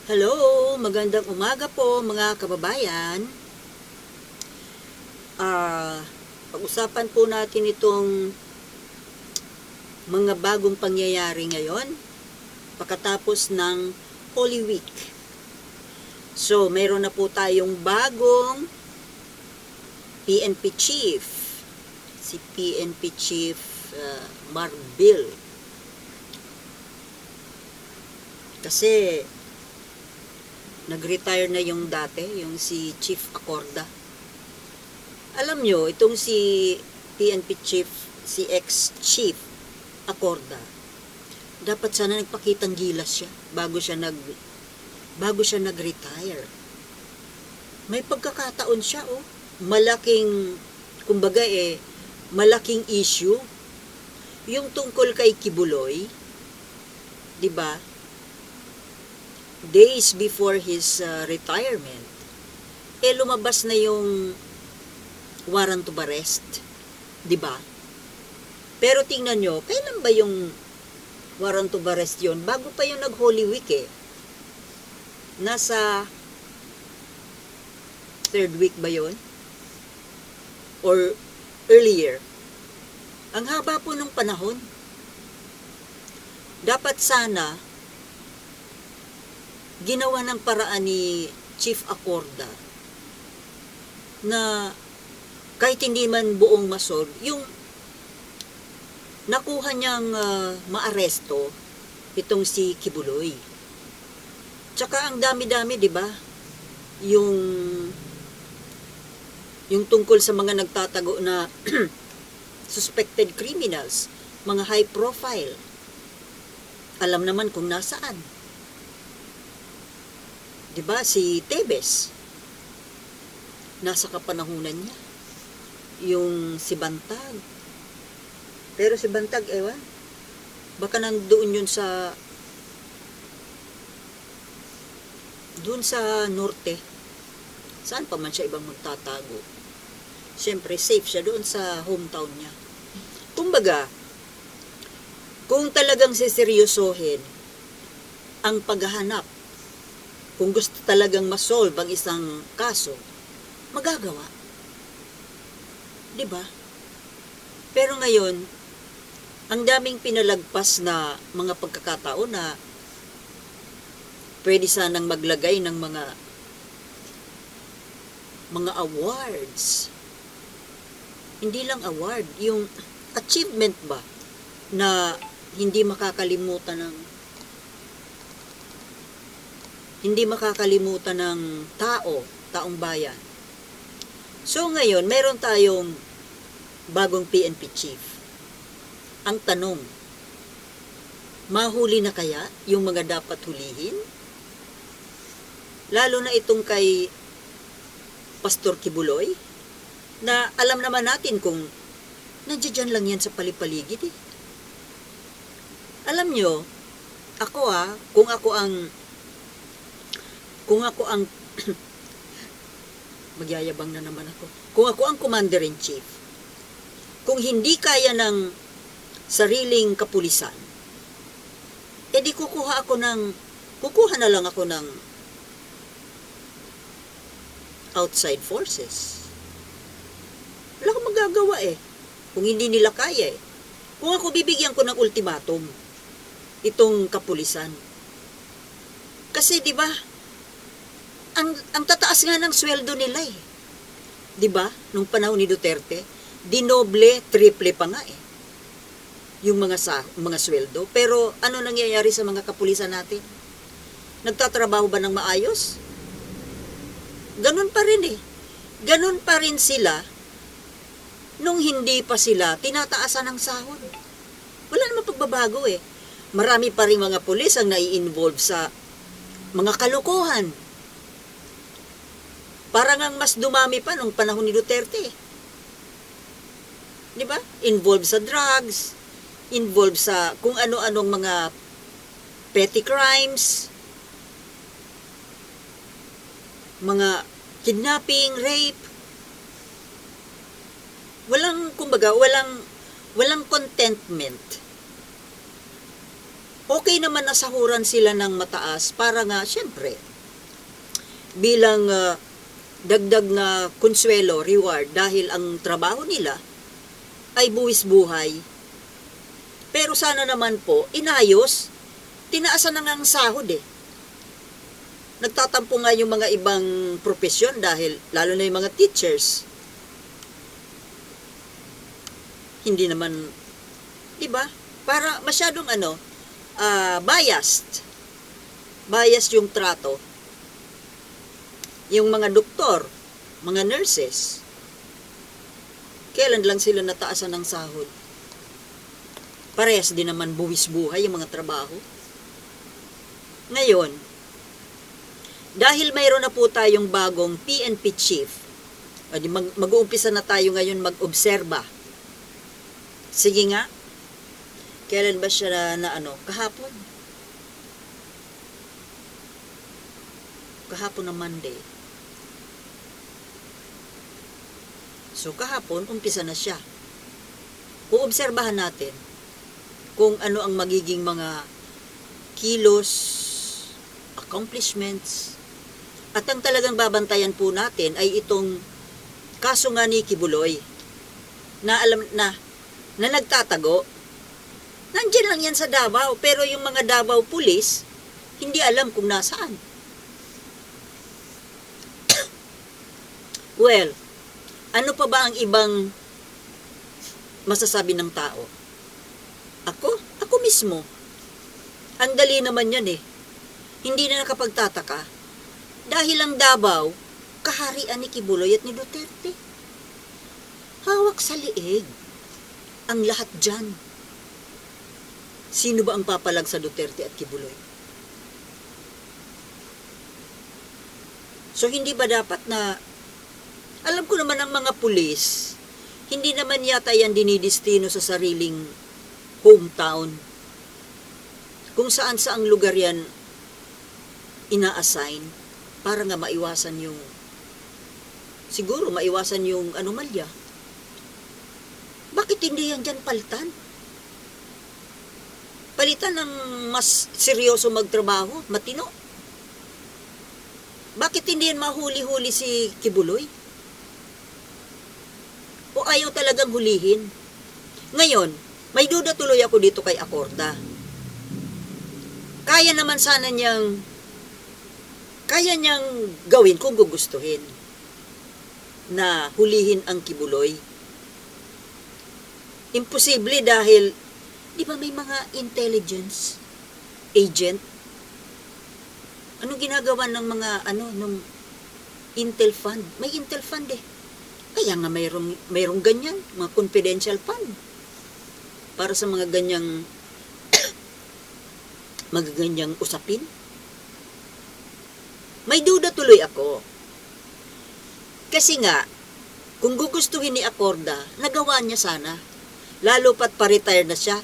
Hello, magandang umaga po mga kababayan. Pag-usapan po natin itong mga bagong pangyayari ngayon pagkatapos ng Holy Week. So, mayroon na po tayong bagong PNP Chief, si PNP Chief Marbil. Kasi nag-retire na yung dati, yung si Chief Acorda. Alam nyo, itong si PNP Chief, si ex-Chief Acorda, dapat sana nagpakitang gilas siya bago siya nag-retire. May pagkakataon siya, malaking, kumbaga malaking issue, yung tungkol kay Kibuloy, di ba? Days before his retirement, lumabas na yung warrant of arrest, di ba? Pero tingnan nyo, kailan ba yung warrant of arrest yun? Bago pa yung nag-Holy Week Nasa third week ba yun? Or earlier? Ang haba po ng panahon. Dapat sana ginawa ng paraan ni Chief Acorda na kahit hindi man buong masolve, yung nakuha niyang maaresto itong si Kibuloy. Tsaka ang dami-dami, di ba? Yung tungkol sa mga nagtatago na suspected criminals, mga high profile. Alam naman kung nasaan. Diba, si Tebes, nasa kapanahunan niya. Yung si Bantag. Pero si Bantag, ewan, baka nandoon yun doon sa norte. Saan pa man siya ibang magtatago? Siyempre, safe siya doon sa hometown niya. Kumbaga, kung talagang siseryosohin ang paghahanap, kung gusto talagang masolve ang isang kaso, magagawa. Diba? Pero ngayon, ang daming pinalagpas na mga pagkakataon na pwede sanang maglagay ng mga awards. Hindi lang award, yung achievement ba na hindi makakalimutan ng taong bayan. So ngayon, meron tayong bagong PNP chief. Ang tanong, mahuli na kaya yung mga dapat hulihin? Lalo na itong kay Pastor Kibuloy, na alam naman natin kung nandiyan lang yan sa palipaligid Alam nyo, ako kung ako ang magyayabang na naman ako. Kung ako ang commander-in-chief, kung hindi kaya ng sariling kapulisan, di kukuha na lang ako ng outside forces. Wala akong magagawa kung hindi nila kaya Kung ako, bibigyan ko ng ultimatum itong kapulisan. Kasi di ba, ang tataas nga ng sweldo nila 'Di ba? Nung panahon ni Duterte, dinoble, triple pa nga yung mga sweldo. Pero ano nangyayari sa mga kapulisan natin? Nagtatrabaho ba ng maayos? Ganun pa rin Ganun pa rin sila nung hindi pa sila tinataasan ng sahod. Wala namang pagbabago Marami pa rin mga pulis ang nai-involve sa mga kalokohan. Parang ang mas dumami pa nung panahon ni Duterte. Di ba? Involved sa drugs, involved sa kung ano-anong mga petty crimes, mga kidnapping, rape. Walang contentment Okay naman na sahuran sila ng mataas para nga, syempre, bilang dagdag na konsuelo, reward, dahil ang trabaho nila ay buwis buhay. Pero sana naman po, inayos, tinaasan na nga ang sahod eh. Nagtatampo nga yung mga ibang propesyon dahil, lalo na yung mga teachers, hindi naman, diba? Para masyadong biased. Biased yung trato. Yung mga doktor, mga nurses, kailan lang sila nataasan ng sahod? Parehas din naman buwis buhay yung mga trabaho. Ngayon, dahil mayroon na po tayong bagong PNP chief, mag-uumpisa na tayo ngayon mag-obserba. Sige nga, kailan ba siya kahapon? Kahapon na Monday. So kahapon, umpisa na siya. Uobserbahan natin kung ano ang magiging mga kilos, accomplishments, at ang talagang babantayan po natin ay itong kaso nga ni Kibuloy na alam na nagtatago. Nandiyan lang yan sa Davao, pero yung mga Davao police hindi alam kung nasaan. Well, ano pa ba ang ibang masasabi ng tao? Ako mismo. Ang dali naman yan eh. Hindi na nakapagtataka. Dahil ang Davao, kaharian ni Kibuloy at ni Duterte. Hawak sa liig. Ang lahat dyan. Sino ba ang papalag sa Duterte at Kibuloy? So hindi ba dapat na, alam ko naman ang mga pulis, hindi naman yata yan dinidestino sa sariling hometown. Kung saan saang lugar yan ina-assign para nga maiwasan yung, siguro maiwasan yung anomalya. Bakit hindi yan dyan palitan? Palitan ng mas seryoso magtrabaho, matino. Bakit hindi yan mahuli-huli si Kibuloy? O ayaw talagang hulihin? Ngayon, may duda tuloy ako dito kay Acorda. Kaya niyang gawin kung gugustuhin na hulihin ang Kibuloy. Imposible dahil, di ba may mga intelligence agent? Anong ginagawa ng mga, nung Intel Fund? May Intel Fund eh. Kaya nga mayroong ganyan, mga confidential fund. Para sa mga ganyang usapin. May duda tuloy ako. Kasi nga, kung gugustuhin ni Acorda, nagawa niya sana. Lalo pat pa-retire na siya,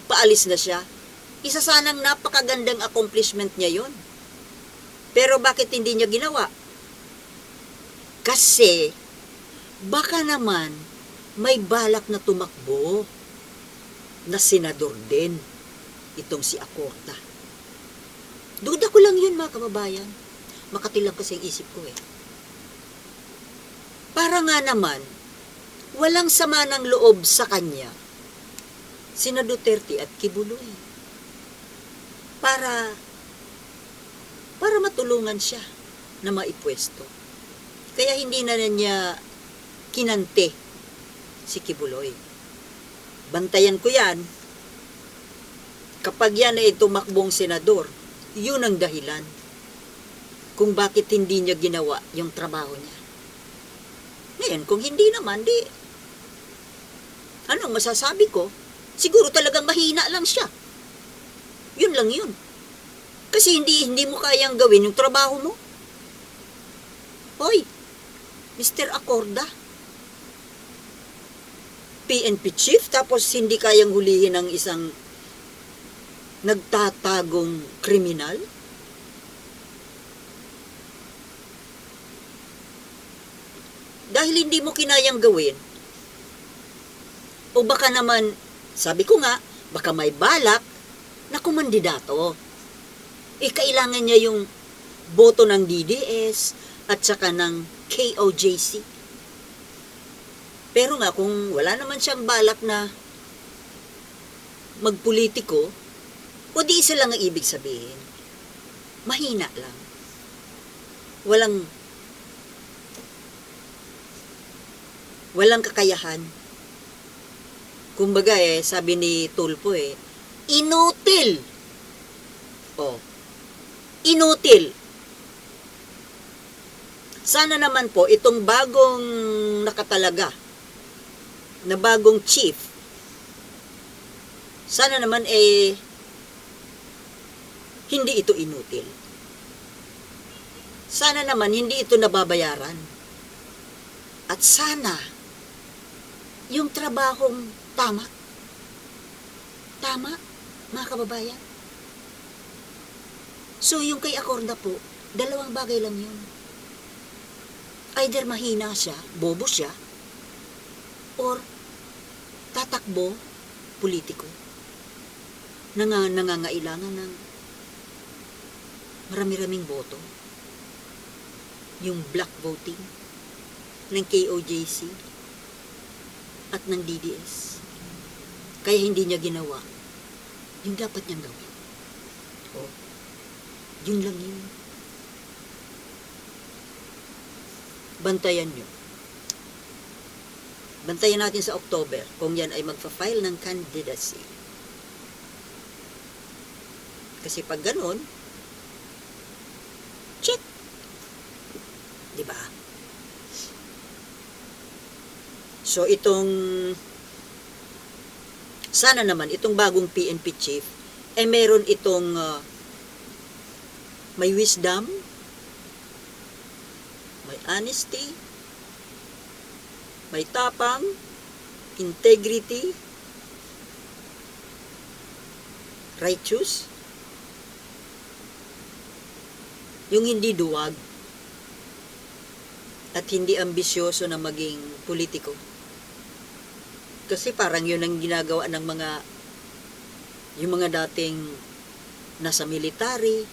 paalis na siya. Isa sanang napakagandang accomplishment niya yon. Pero bakit hindi niya ginawa? Kasi, baka naman may balak na tumakbo na senador din itong si Acorda. Duda ko lang yun mga kababayan. Makatilang kasi ang isip ko eh. Para nga naman, walang sama ng loob sa kanya sina Duterte at Kibuloy. Para matulungan siya na maipwesto. Kaya hindi na niya kinante si Kibuloy. Bantayan ko yan. Kapag yan ay tumakbong senador, yun ang dahilan kung bakit hindi niya ginawa yung trabaho niya. Ngayon, kung hindi naman, anong masasabi ko? Siguro talagang mahina lang siya. Yun lang yun. Kasi hindi mo kayang gawin yung trabaho mo. Hoy, Mr. Acorda, PNP chief, tapos hindi kayang hulihin ng isang nagtatagong kriminal? Dahil hindi mo kinayang gawin, o baka naman, sabi ko nga, baka may balak na kumandidato. Kailangan niya yung boto ng DDS at saka ng KOJC. Pero nga kung wala naman siyang balak na magpolitiko, o di isa lang ang ibig sabihin. Mahina lang. Walang kakayahan. Kumbaga sabi ni Tulfo inutil. Inutil. Sana naman po itong bagong nakatalaga na bagong chief, sana naman hindi ito inutil. Sana naman hindi ito nababayaran. At sana yung trabahong tama. Tama, mga kababayan. So, yung kay Acorda po, dalawang bagay lang yun. Either mahina siya, bobo siya, or tatakbo, politiko, nangangailangan ng marami-raming boto. Yung black voting ng KOJC at ng DDS. Kaya hindi niya ginawa yung dapat niyang gawin. Yun lang yun. Bantayan nyo. Bantayan natin sa October kung yan ay magfa-file ng candidacy. Kasi pag ganun, check. Diba? So itong sana naman itong bagong PNP chief meron itong may wisdom, may honesty, may tapang, integrity, righteous, yung hindi duwag at hindi ambisyoso na maging politiko. Kasi parang yun ang ginagawa ng yung mga dating nasa military,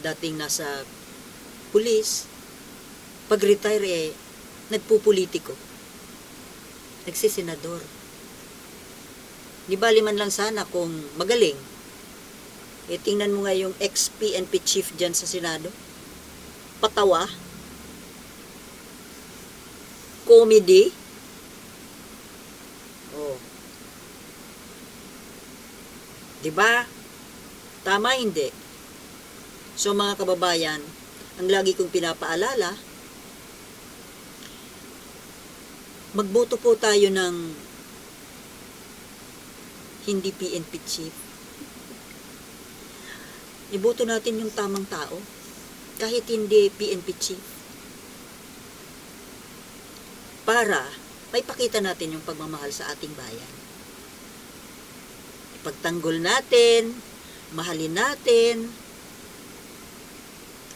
dating nasa pulis, pag-retire nagpupolitiko, nagsisenador. Di bali man lang sana kung magaling. Tingnan mo nga yung ex-PNP chief dyan sa Senado. Patawa. Comedy. Diba? Tama hindi? So mga kababayan, ang lagi kong pinapaalala, magboto po tayo ng hindi PNP chief. Iboto natin yung tamang tao, kahit hindi PNP chief. Para may pakita natin yung pagmamahal sa ating bayan. Ipagtanggol natin, mahalin natin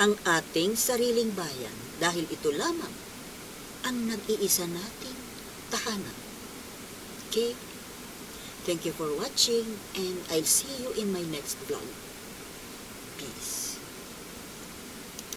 ang ating sariling bayan dahil ito lamang ang nag-iisa nating tahanan. Okay? Thank you for watching and I'll see you in my next vlog. Peace.